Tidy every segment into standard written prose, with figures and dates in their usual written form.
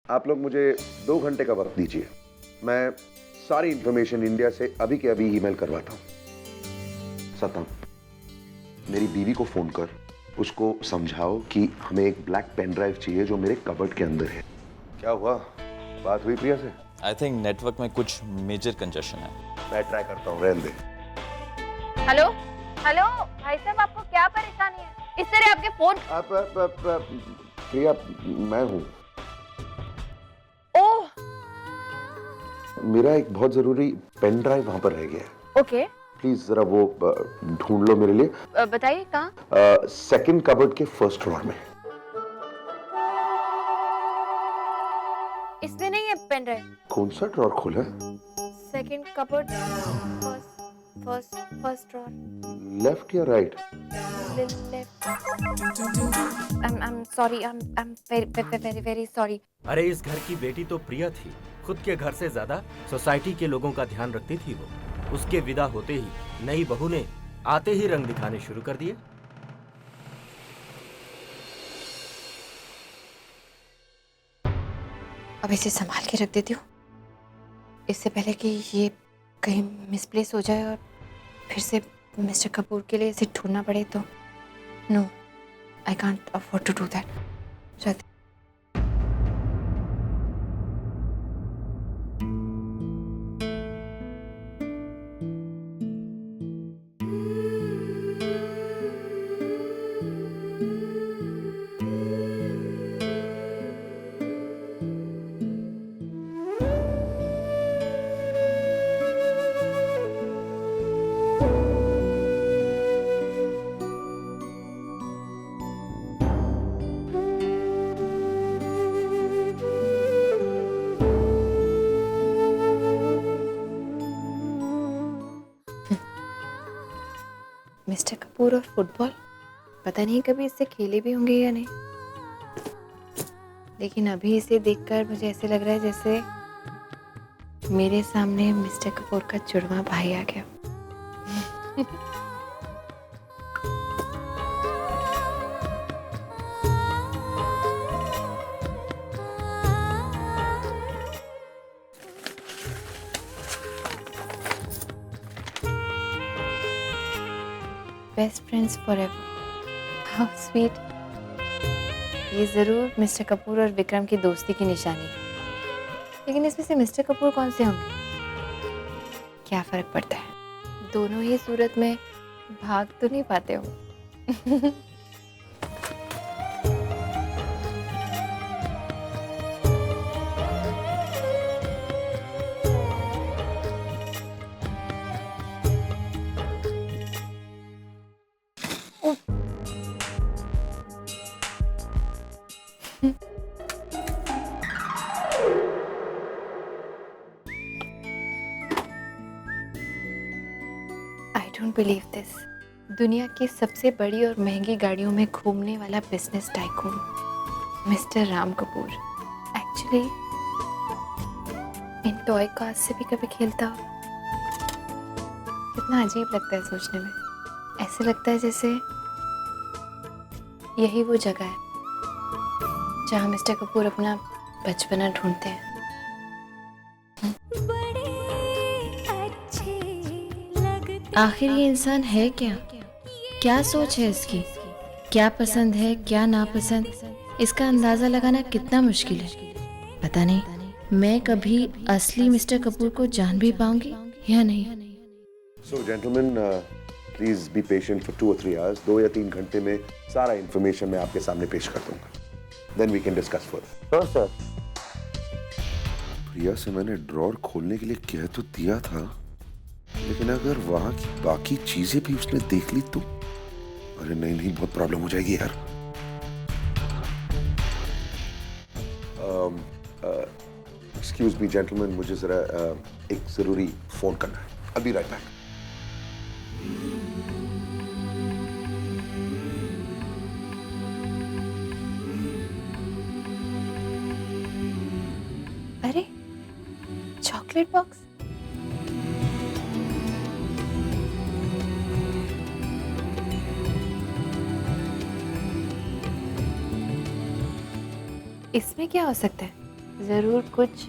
आप लोग मुझे 2 घंटे का वक्त दीजिए, मैं सारी इंफॉर्मेशन इंडिया से अभी के अभी ईमेल करवाता हूँ। सतम, मेरी बीवी को फोन कर उसको समझाओ कि हमें एक ब्लैक पेन ड्राइव चाहिए जो मेरे कबर्ड के अंदर है। क्या हुआ, बात हुई प्रिया से? आई थिंक नेटवर्क में कुछ मेजर कंजेशन है। मैं ट्राई करता हूँ, रहने दे। हेलो हेलो भाई साहब, आपको क्या परेशानी है? इस तरह आपके फोन। प्रिया, मैं हूँ। ओह मेरा एक बहुत जरूरी पेन ड्राइव वहां पर रह गया है। ओके, प्लीज जरा वो ढूंढ लो मेरे लिए। बताइए कहाँ? सेकंड कबर्ड के फर्स्ट ड्रॉर में। इसमें नहीं है पेन ड्राइव। कौन सा ड्रॉर खोला? Second cupboard, first drawer. Left या right? Left. I'm sorry, I'm very sorry. अरे इस घर की बेटी तो प्रिया थी। खुद के घर से ज्यादा सोसाइटी के लोगों का ध्यान रखती थी वो। उसके विदा होते ही नई बहू ने आते ही रंग दिखाने शुरू कर दिए। अब इसे संभाल के रख देती हूँ, इससे पहले कि ये कहीं मिसप्लेस हो जाए और फिर से मिस्टर कपूर के लिए इसे ढूंढना पड़े तो। No, I can't afford to do that. Mister Kapoor और फुटबॉल, पता नहीं कभी इससे खेले भी होंगे या नहीं, लेकिन अभी इसे देखकर मुझे ऐसे लग रहा है जैसे मेरे सामने मिस्टर कपूर का जुड़वा भाई आ गया। Best friends forever, how sweet. ये जरूर मिस्टर कपूर और विक्रम की दोस्ती की निशानी है, लेकिन इसमें से मिस्टर कपूर कौन से होंगे? क्या फर्क पड़ता है, दोनों ही सूरत में भाग तो नहीं पाते होंगे। I don't believe this. दुनिया की सबसे बड़ी और महंगी गाड़ियों में घूमने वाला business tycoon mister Ram Kapoor actually in toy cars से भी कभी खेलता हो। कितना अजीब लगता है सोचने में। ऐसे लगता है जैसे यही वो जगह है जहाँ मिस्टर कपूर अपना बचपना ढूंढते हैं। आखिर ये इंसान है क्या? क्या सोच है इसकी? क्या पसंद है, क्या नापसंद, इसका अंदाजा लगाना कितना मुश्किल है। पता नहीं मैं कभी असली मिस्टर कपूर को जान भी पाऊंगी या नहीं। So gentlemen, please be patient for 2 or 3 hours. 2 या 3 घंटे में सारा इंफॉर्मेशन मैं आपके सामने पेश कर दूंगा। Then we can discuss further. Sir Priya से मैंने ड्रॉर खोलने के लिए कह तो दिया था, लेकिन अगर वहां की बाकी चीजें भी उसने देख ली तो अरे नहीं, बहुत प्रॉब्लम हो जाएगी यार। एक्सक्यूज मी जेंटलमैन, मुझे जरा एक जरूरी फोन करना है। I'll be right back. अरे चॉकलेट बॉक्स, इसमें क्या हो सकता है? ज़रूर कुछ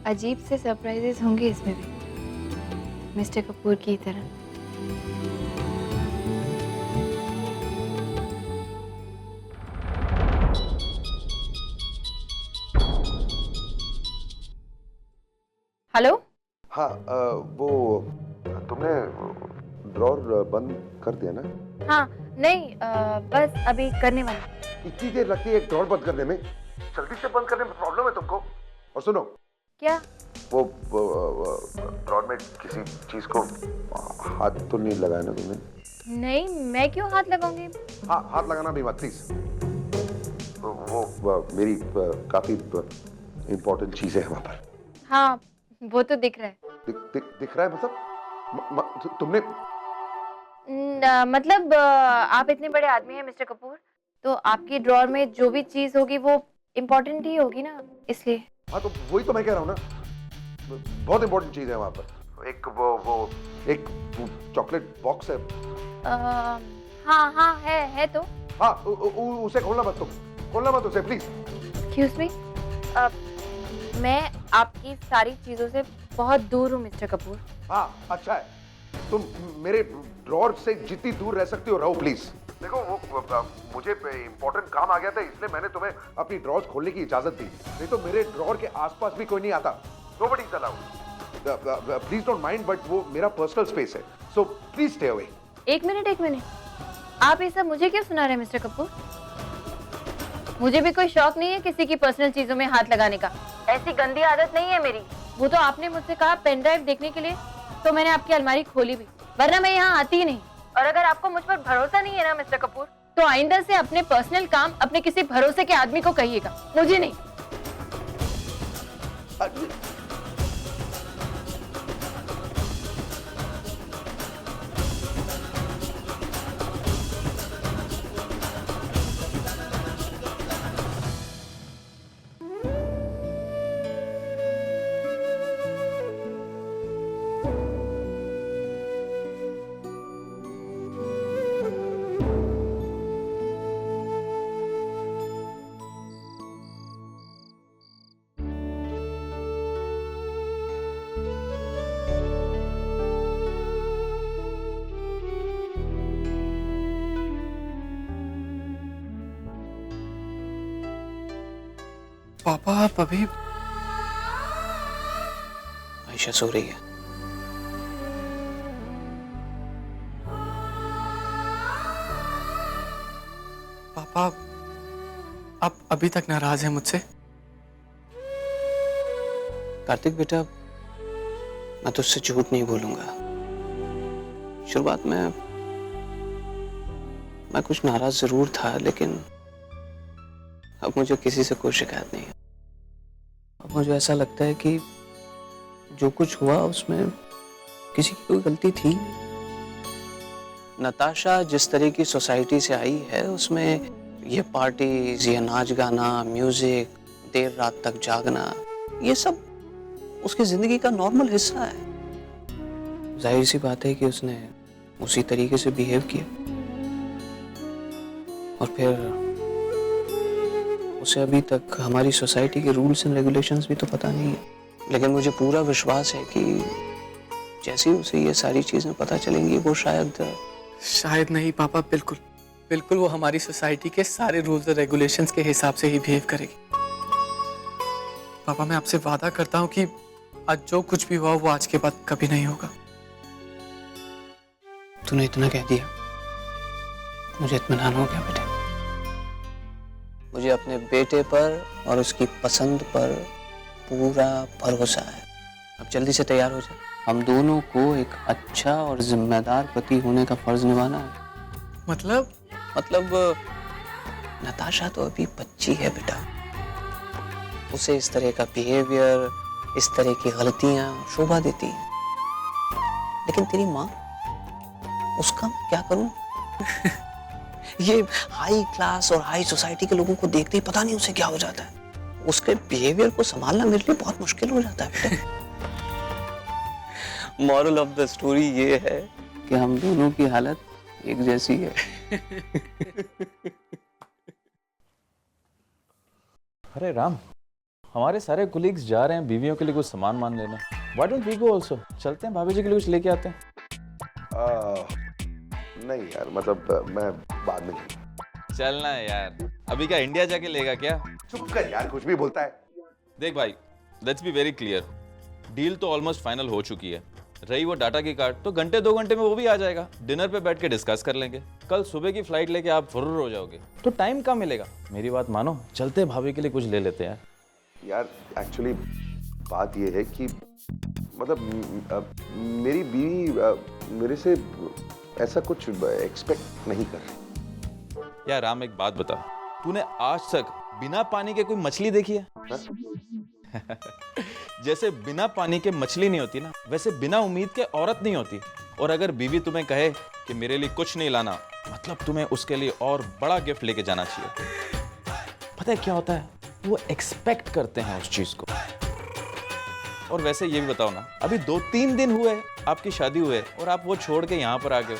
अजीब से सरप्राइजेस होंगे इसमें भी, मिस्टर कपूर की तरह। हेलो। हाँ वो तुमने ड्रॉर बंद कर दिया ना? हाँ नहीं, बस अभी करने वाली। इतनी देर लगती है एक ड्रॉर बंद करने में? जल्दी से बंद करने में प्रॉब्लम है तुमको? और सुनो, क्या? वो ड्रॉर में किसी चीज को हाथ तो नहीं लगाया ना तुमने? नहीं, मैं क्यों हाथ लगाऊंगी? हाँ, हाथ लगाना भी मत प्लीज। वो मेरी काफी इम्पोर्टेंट चीज है वहां पर। हाँ, वो तो दिख रहा है। दिख रहा है मतलब? तुमने मतलब आप इतने बड़े आदमी हैं मिस्टर कपूर, तो आपकी ड्रॉर में जो भी चीज होगी वो इम्पोर्टेंट ही होगी ना, इसलिए। हाँ तो वही तो मैं कह रहा हूँ ना, बहुत इम्पोर्टेंट चीज है वहां पर। एक चॉकलेट बॉक्स है। हाँ हाँ है तो। हाँ उसे खोलना मत, तुम खोलना मत उसे प्लीज। एक्सक्यूज मी, मैं आपकी सारी चीजों से बहुत दूर हूँ मिस्टर कपूर। हाँ अच्छा है, तुम मेरे ड्रॉर से जितनी दूर रह सकती हो रहो प्लीज। देखो वो मुझे इम्पोर्टेंट काम आ गया था, इसलिए मैंने तुम्हें अपनी ड्रॉर्स खोलने की इजाजत दी, नहीं तो मेरे ड्रॉर के आसपास भी कोई नहीं आता। Nobody is allowed. Please don't mind, but वो मेरा पर्सनल स्पेस है, सो प्लीज स्टे अवे। एक मिनट, आप ये सब मुझे क्यों सुना रहे हैं मिस्टर कपूर? मुझे भी कोई शौक नहीं है किसी की पर्सनल चीजों में हाथ लगाने का, ऐसी गंदी आदत नहीं है मेरी। वो तो आपने मुझसे कहा पेन ड्राइव देखने के लिए, तो मैंने आपकी अलमारी खोली भी, वरना मैं यहाँ आती ही नहीं। और अगर आपको मुझ पर भरोसा नहीं है ना मिस्टर कपूर, तो आइंदा से अपने पर्सनल काम अपने किसी भरोसे के आदमी को कहिएगा, मुझे नहीं। पापा आप अभी? आयशा सो रही है। पापा आप अभी तक नाराज हैं मुझसे? कार्तिक बेटा, मैं तुझसे झूठ नहीं बोलूंगा। शुरुआत में मैं कुछ नाराज जरूर था, लेकिन अब मुझे किसी से कोई शिकायत नहीं है। अब मुझे ऐसा लगता है कि जो कुछ हुआ उसमें किसी की कोई गलती थी। नताशा जिस तरह की सोसाइटी से आई है, उसमें ये पार्टीज, ये नाच गाना, म्यूजिक, देर रात तक जागना, ये सब उसकी जिंदगी का नॉर्मल हिस्सा है। जाहिर सी बात है कि उसने उसी तरीके से बिहेव किया, और फिर उसे अभी तक हमारी सोसाइटी के रूल्स एंड रेगुलेशंस भी तो पता नहीं है। लेकिन मुझे पूरा विश्वास है कि जैसे ही उसे ये सारी चीजें पता चलेंगी, वो शायद नहीं पापा, बिल्कुल बिल्कुल वो हमारी सोसाइटी के सारे रूल्स और रेगुलेशंस के हिसाब से ही बिहेव करेगी। पापा मैं आपसे वादा करता हूँ कि आज जो कुछ भी हुआ वो आज के बाद कभी नहीं होगा। तूने इतना कह दिया, मुझे इत्मीनान हो गया बेटे। मुझे अपने बेटे पर और उसकी पसंद पर पूरा भरोसा है। अब जल्दी से तैयार हो जाए, हम दोनों को एक अच्छा और जिम्मेदार पति होने का फर्ज निभाना है। मतलब नताशा तो अभी बच्ची है बेटा, उसे इस तरह का बिहेवियर, इस तरह की गलतियां शोभा देती है। लेकिन तेरी माँ, उसका क्या करूं? ये हाई क्लास और हाई सोसाइटी के लोगों को देखते ही पता नहीं उसे क्या हो जाता है। उसके बिहेवियर को संभालना मेरे लिए बहुत मुश्किल हो जाता है बेटा। मॉरल ऑफ द स्टोरी ये है कि हम दोनों की हालत एक जैसी है। अरे राम, हमारे सारे कोलीग्स जा रहे हैं बीवियों के लिए कुछ सामान मान लेना। Why don't we go also? चलते हैं भाभी जी के लिए कुछ लेके आते हैं। नहीं यार, मतलब मैं बाद में लूंगा। चलना है यार, अभी क्या इंडिया जाके लेगा क्या? चुप कर यार, कुछ भी बोलता है। देख भाई, let's be very clear, deal तो ऑलमोस्ट फाइनल हो चुकी है। रही वो डाटा की कार्ड, तो घंटे 2 घंटे में वो भी आ जाएगा। डिनर पे बैठ के डिस्कस कर लेंगे। कल सुबह की फ्लाइट लेके आप फुर्र हो जाओगे, तो टाइम कहाँ मिलेगा? मेरी बात मानो, चलते भाभी के लिए कुछ ले लेते हैं यार एक्चुअली बात ये है कि मतलब मेरी बीवी मेरे से ऐसा कुछ एक्सपेक्ट नहीं कर रही। यार राम, एक बात बता, तूने आज तक बिना पानी के कोई मछली देखी है? जैसे बिना पानी के मछली नहीं होती ना, वैसे बिना उम्मीद के औरत नहीं होती। और अगर बीवी तुम्हें कहे कि मेरे लिए कुछ नहीं लाना, मतलब तुम्हें उसके लिए और बड़ा गिफ्ट लेके जाना चाहिए। पता है क्या होता है, वो एक्सपेक्ट करते हैं उस चीज को। और वैसे ये भी बताओ ना, अभी 2-3 दिन हुए आपकी शादी हुए और आप वो छोड़ के यहाँ पर आ गए,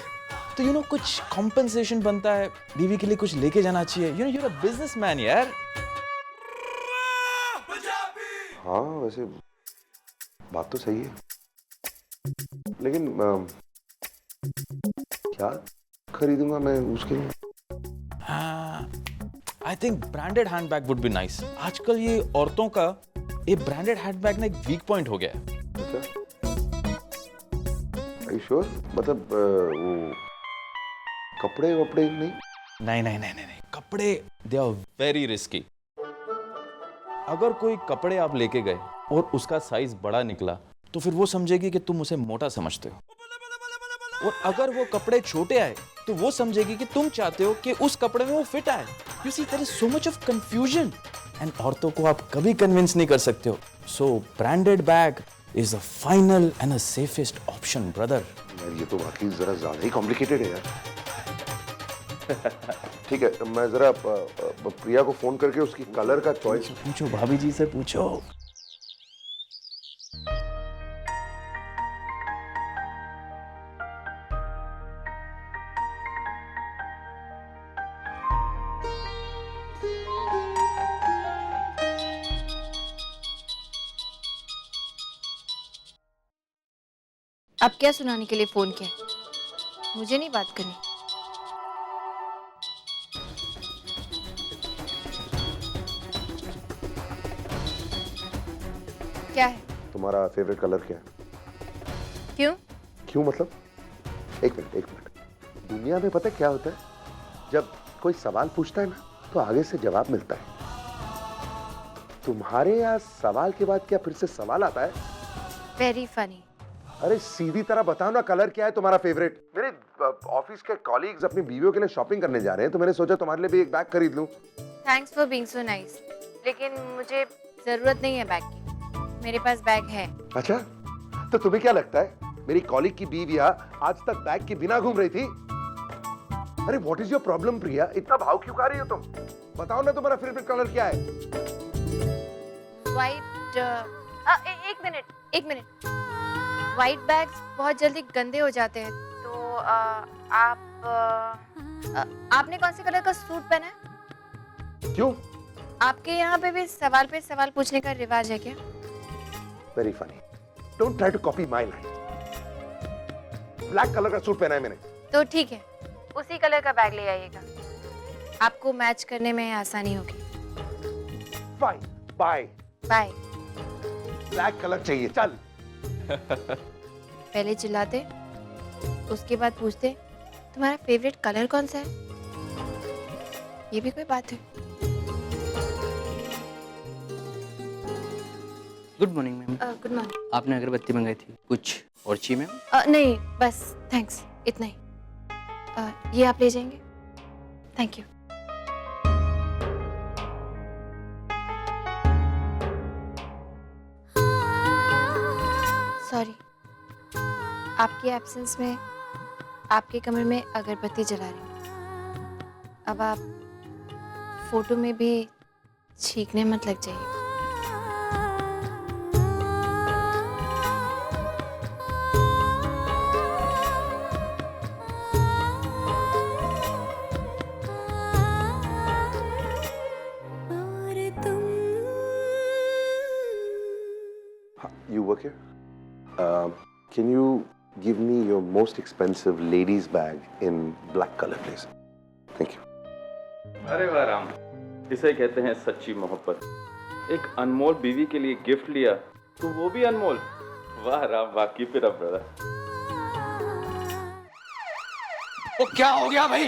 तो यू नो कुछ कॉम्पेंसेशन बनता है, बीवी के लिए कुछ लेके जाना चाहिए। You know you are a businessman यार। हाँ वैसे बात तो सही है, लेकिन क्या खरीदूंगा मैं उसके लिए? I think branded handbag would be nice. आजकल ये औरतों का ये ब्रांडेड हैंडबैग ना एक वीक पॉइंट हो गया है। अच्छा, Are you sure? मतलब वो कपड़े वपड़े नहीं? नहीं, कपड़े दे आर वेरी रिस्की। अगर कोई कपड़े आप लेके गए और उसका साइज बड़ा निकला, तो फिर वो समझेगी कि तुम उसे मोटा समझते हो। और अगर वो कपड़े छोटे आए, तो वो समझेगी कि तुम चाहते हो कि उस कपड़े में वो फिट आए। You see, there is so much of confusion, and औरतों को आप कभी कन्विंस नहीं कर सकते हो। So branded bag is the final and the safest option brother. यार ये तो वाकई जरा ज्यादा ही कॉम्प्लिकेटेड है यार। ठीक है, मैं जरा प्रिया को फोन करके उसकी कलर का चॉइस पूछो, भाभी जी से पूछो। अब क्या सुनाने के लिए फोन किया? मुझे नहीं बात करनी। क्या है? तुम्हारा फेवरेट कलर क्या है? क्यों? क्यों मतलब? एक मिनट। दुनिया में पता है क्या होता है, जब कोई सवाल पूछता है ना, तो आगे से जवाब मिलता है। तुम्हारे यहाँ सवाल के बाद क्या फिर से सवाल आता है? Very funny. अरे सीधी तरह बताओ ना, कलर क्या है तुम्हारा फेवरेट? मेरे ऑफिस के कॉलीग्स अपनी बीवियों के लिए शॉपिंग करने जा रहे हैं, तो मैंने सोचा तुम्हारे लिए भी एक बैग खरीद लूं। Thanks for being so nice, लेकिन मुझे जरूरत नहीं है बैग की। मेरे पास बैग है। अच्छा, तो तुम्हें क्या लगता है मेरी कॉलीग की बीवियां आज तक बैग के बिना घूम रही थी? अरे व्हाट इज योर प्रॉब्लम प्रिया, इतना भाव क्यों खा रही हो तुम? बताओ ना तुम्हारा फेवरेट कलर क्या है? वाइट। एक मिनट। वाइट बैग्स बहुत जल्दी गंदे हो जाते हैं, तो आपने कौन से कलर का सूट पहना है? क्यों? आपके यहाँ पे भी सवाल पे सवाल पूछने का रिवाज है क्या? Very funny, don't try to copy my line. Black colour का सूट पहना है मैंने। तो ठीक है, उसी कलर का बैग ले आइएगा, आपको मैच करने में आसानी होगी। Fine, bye. Bye. Black colour चाहिए, चल। पहले चिल्लाते, उसके बाद पूछते तुम्हारा फेवरेट कलर कौन सा है? ये भी कोई बात है? Good morning ma'am. Good morning. आपने अगरबत्ती मंगाई थी, कुछ और चाहिए मैम? नहीं बस थैंक्स, इतना ही। ये आप ले जाएंगे? Thank you. सॉरी, आपकी एब्सेंस में आपके कमरे में अगरबत्ती जला रही हूँ। अब आप फोटो में भी छींकने मत लग जाइए। You work here? Can you give me your most expensive ladies bag in black color, please? Thank you. अरे वाह राम, इसे कहते हैं सच्ची मोहब्बत। एक अनमोल बीवी के लिए गिफ्ट लिया तो वो भी अनमोल। वाह राम वाह, कीप इट अप ब्रदर। वो क्या हो गया भाई?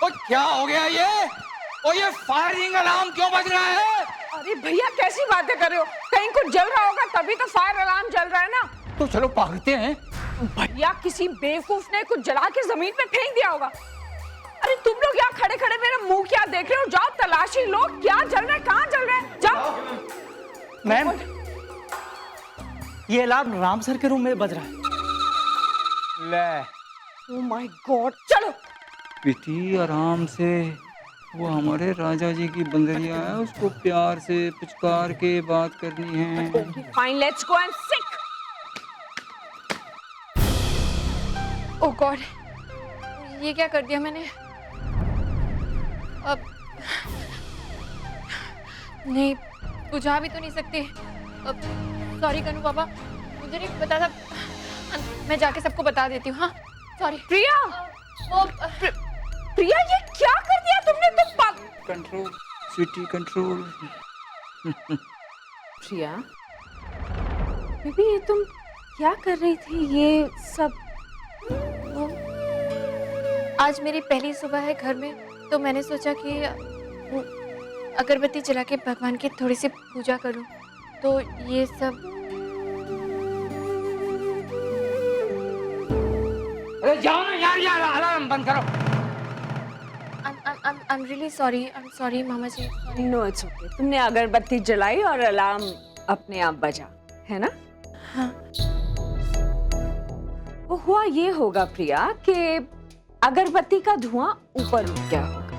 वो क्या हो गया ये? और ये फायरिंग अलार्म क्यों बज रहा है? अरे भैया कैसी बातें कर रहे हो? कहीं कुछ जल रहा होगा तभी तो फायर अलार्म जल रहा है ना। तो चलो भागते हैं। भैया किसी बेवकूफ ने कुछ जला के जमीन पे फेंक दिया होगा। अरे तुम लोग यहाँ खड़े खड़े मेरा मुंह क्या देख रहे हो? जाओ तलाशी लो, क्या जल रहा है, कहाँ जल रहा है, जाओ। मैम, ये अलार्म राम सर के रूम में बज रहा है। ले। ओह माय गॉड, चलो। बेटी आराम से, वो हमारे राजा जी की बंदरिया है, उसको प्यार से पुचकार के बात करनी है। Fine, let's go and sick. Oh God, ये क्या कर दिया मैंने? अब नहीं, बुझा भी तो नहीं सकती। अब सॉरी कनू पापा, मुझे नहीं पता था। मैं जाके सबको बता देती हूँ। हाँ सॉरी। प्रिया, प्रिया ये क्या कर दिया तुमने? तुम कंट्रोल स्वीटी, कंट्रोल। प्रिया बेबी, ये तुम क्या कर रही थी? ये सब आज मेरी पहली सुबह है घर में, तो मैंने सोचा कि अगरबत्ती जला के भगवान की थोड़ी सी पूजा करूं, तो ये सब। अरे जाओ ना यार, अलार्म बंद करो। I'm really sorry. I'm sorry मामा जी। No it's okay. तुमने अगरबत्ती जलाई और अलार्म अपने आप बजा, है ना? हाँ। वो हुआ ये होगा प्रिया कि अगरबत्ती का धुआं ऊपर उठ गया होगा।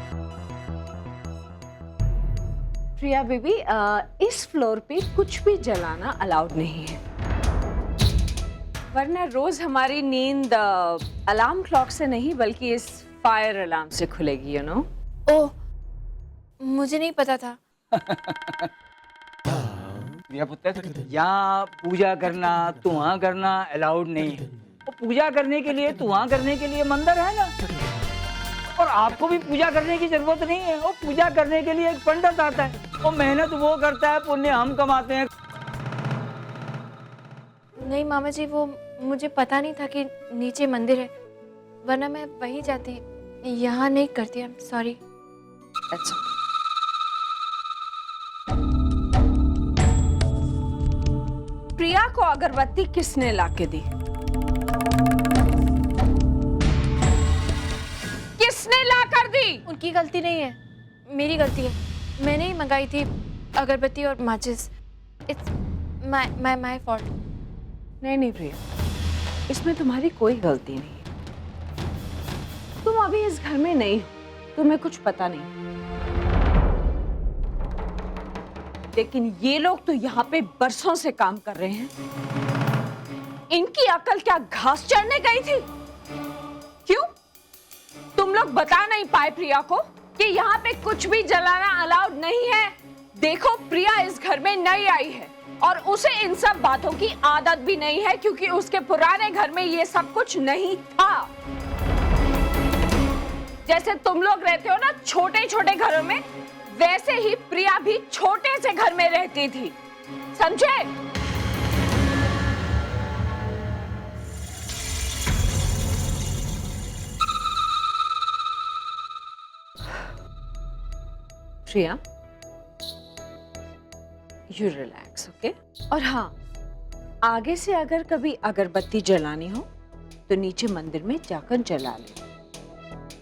प्रिया बेबी, इस फ्लोर पे कुछ भी जलाना अलाउड नहीं है, वरना रोज हमारी नींद अलार्म क्लॉक से नहीं बल्कि इस फायर अलार्म से खुलेगी, यू नो। ओह, मुझे नहीं पता था। मेरा पुत्र, यहाँ पूजा करना, धुआं करना अलाउड नहीं है। वो पूजा करने के लिए, धुआं करने के लिए मंदिर है ना, और आपको भी पूजा करने की जरूरत नहीं है। वो पूजा करने के लिए एक पंडित आता है, वो मेहनत वो करता है, पुण्य हम कमाते हैं। नहीं मामा जी, वो मुझे पता नहीं था कि नीचे मंदिर है, वरना मैं वहीं जाती। यहाँ नहीं करती। I'm sorry। अच्छा, प्रिया को अगरबत्ती किसने लाके दी? किसने ला कर दी? उनकी गलती नहीं है, मेरी गलती है। मैंने ही मंगाई थी अगरबत्ती और माचिस। It's my fault। नहीं प्रिया, इसमें तुम्हारी कोई गलती नहीं है। तुम अभी इस घर में नहीं हो, तुम्हें कुछ पता नहीं, लेकिन ये लोग तो यहाँ पे बरसों से काम कर रहे हैं। इनकी अकल क्या घास चढ़ने गई थी? क्यों तुम लोग बता नहीं पाए प्रिया को कि यहाँ पे कुछ भी जलाना अलाउड नहीं है? देखो, प्रिया इस घर में नई आई है और उसे इन सब बातों की आदत भी नहीं है, क्योंकि उसके पुराने घर में ये सब कुछ नहीं था। जैसे तुम लोग रहते हो ना छोटे छोटे घरों में, वैसे ही प्रिया भी छोटे से घर में रहती थी, समझे? प्रिया, यू रिलैक्स, ओके? और हाँ, आगे से अगर कभी अगरबत्ती जलानी हो तो नीचे मंदिर में जाकर जला ले।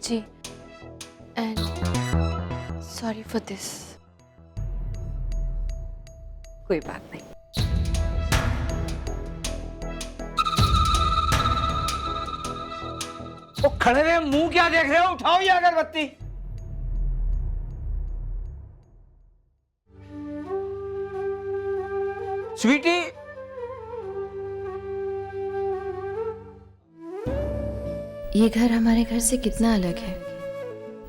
जी, and sorry for this। कोई बात नहीं। वो खड़े रहे, मुंह क्या देख रहे हो? उठाओ ये अगरबत्ती। स्वीटी, ये घर हमारे घर से कितना अलग है।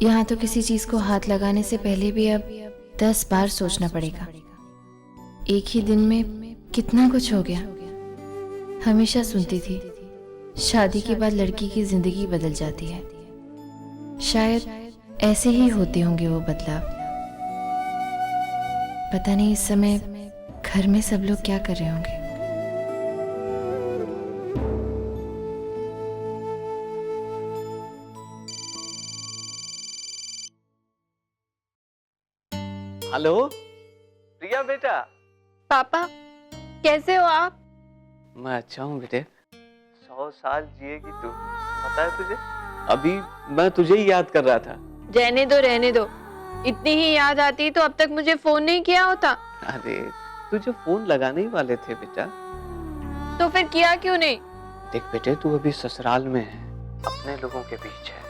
यहाँ तो किसी चीज को हाथ लगाने से पहले भी अब 10 बार सोचना पड़ेगा। एक ही दिन में कितना कुछ हो गया। हमेशा सुनती थी शादी के बाद लड़की की जिंदगी बदल जाती है। शायद ऐसे ही होते होंगे वो बदलाव। पता नहीं इस समय घर में सब लोग क्या कर रहे होंगे। हेलो प्रिया बेटा। पापा कैसे हो आप? मैं अच्छा हूँ बेटे। 100 साल जिएगी तू, पता है तुझे? अभी मैं तुझे ही याद कर रहा था। रहने दो। इतनी ही याद आती तो अब तक मुझे फोन नहीं किया होता। अरे तुझे फोन लगाने ही वाले थे बेटा। तो फिर किया क्यों नहीं? देख बेटे, तू अभी ससुराल में है, अपने लोगों के बीच है,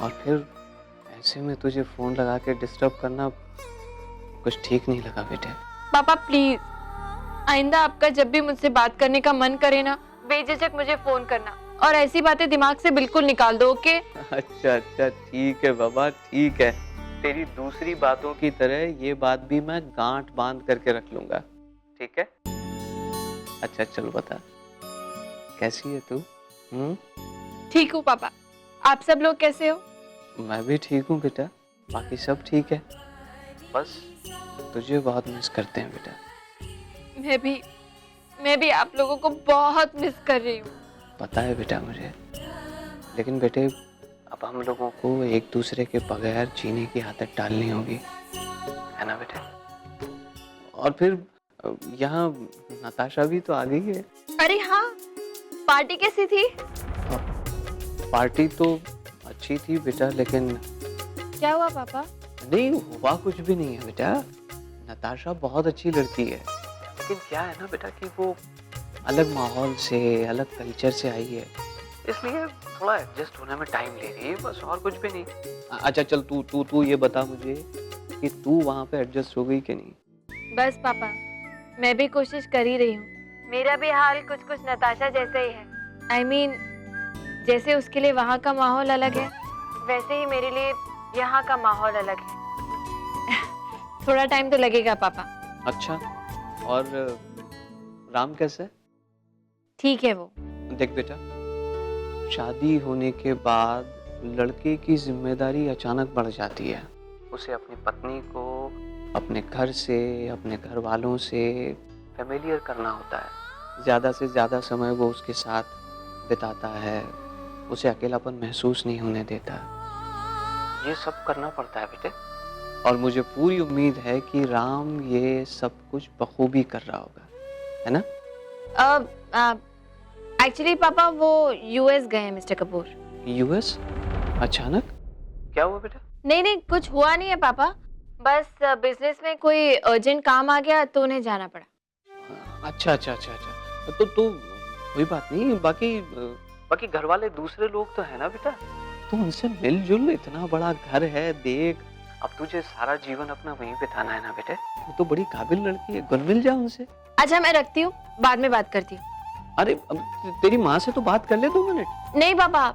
और फिर ऐसे में तुझे फोन लगा के डिस्टर्ब करना कुछ ठीक नहीं लगा बेटे। पापा प्लीज, आइंदा आपका जब भी मुझसे बात करने का मन करे ना, बेझिझक मुझे फोन करना, और ऐसी बातें दिमाग से बिल्कुल निकाल दो, ओके? अच्छा अच्छा ठीक है बाबा, ठीक है। तेरी दूसरी बातों की तरह ये बात भी मैं गांठ बांध करके रख लूंगा, ठीक है? अच्छा चल बता, कैसी है तू? ठीक हूँ पापा, आप सब लोग कैसे हो? मैं भी ठीक हूँ बेटा, बाकी सब ठीक है। बस तुझे बहुत मिस करते हैं बेटा। मैं भी आप लोगों को बहुत मिस कर रही हूँ। पता है बेटा मुझे, लेकिन बेटे अब हम लोगों को एक दूसरे के बगैर जीने की आदत डालनी होगी, है ना बेटे? और फिर यहाँ नताशा भी तो आ गई है। अरे हाँ, पार्टी कैसी थी? पार्टी तो अच्छी थी बेटा, लेकिन क्या हुआ पापा? नहीं हुआ कुछ भी नहीं है बेटा। नताशा बहुत अच्छी लड़की है, लेकिन क्या है ना बेटा कि वो अलग माहौल से, अलग कल्चर से आई है, इसलिए थोड़ा एडजस्ट होने में टाइम ले रही है, बस और कुछ भी नहीं। अच्छा चल तू ये बता मुझे कि तू वहाँ पे एडजस्ट हो गई कि नहीं? बस पापा, मैं भी कोशिश कर ही रही हूँ। मेरा भी हाल कुछ कुछ नताशा जैसा ही है। I mean, जैसे उसके लिए वहाँ का माहौल अलग है, वैसे ही मेरे लिए यहाँ का माहौल अलग है। थोड़ा टाइम तो लगेगा पापा। अच्छा, और राम कैसे? ठीक है वो। देख बेटा, शादी होने के बाद लड़के की जिम्मेदारी अचानक बढ़ जाती है। उसे अपनी पत्नी को अपने घर से, अपने घर वालों से फेमिलियर करना होता है। ज़्यादा से ज़्यादा समय वो उसके साथ बिताता है, उसे अकेलापन महसूस नहीं होने देता। ये सब करना पड़ता है बेटे, और मुझे पूरी उम्मीद है कि राम ये सब कुछ बखूबी कर रहा होगा, है ना? एक्चुअली पापा वो यूएस गए हैं मिस्टर कपूर। यूएस? अचानक? क्या हुआ बेटा? नहीं कुछ हुआ नहीं है पापा, बस बिजनेस में कोई अर्जेंट काम आ गया तो उन्हें जाना पड़ा। अच्छा तो कोई बात नहीं। बाकी घर वाले दूसरे लोग तो है ना बेटा, तू उनसे मिलजुल। इतना बड़ा घर है, देख अब तुझे सारा जीवन अपना वहीं बिताना है ना बेटे। वो तो बड़ी काबिल लड़की है, घुल मिल जा उनसे। अच्छा मैं रखती हूँ, बाद में बात करती हूँ। अरे अब तेरी माँ से तो बात कर ले 2 मिनट। नहीं पापा,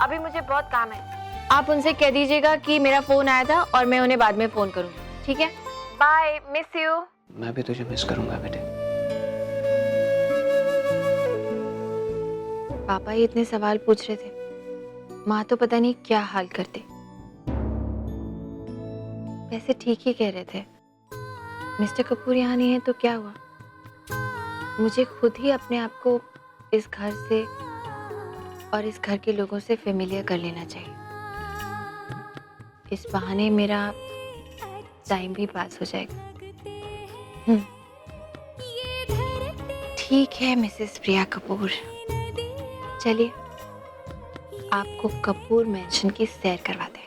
अभी मुझे बहुत काम है। आप उनसे कह दीजिएगा कि मेरा फोन आया था और मैं उन्हें बाद में फोन करूँगी, ठीक है? Bye, miss you. मैं भी तुझे मिस करूंगा बेटे। पापा ये इतने सवाल पूछ रहे थे, माँ तो पता नहीं क्या हाल करते। वैसे ठीक ही कह रहे थे, मिस्टर कपूर यहाँ नहीं है तो क्या हुआ? मुझे खुद ही अपने आप को इस घर से और इस घर के लोगों से फेमिलियर कर लेना चाहिए। इस बहाने मेरा टाइम भी पास हो जाएगा। ठीक है मिसेस प्रिया कपूर, चलिए आपको कपूर मैंशन की सैर करवाते हैं।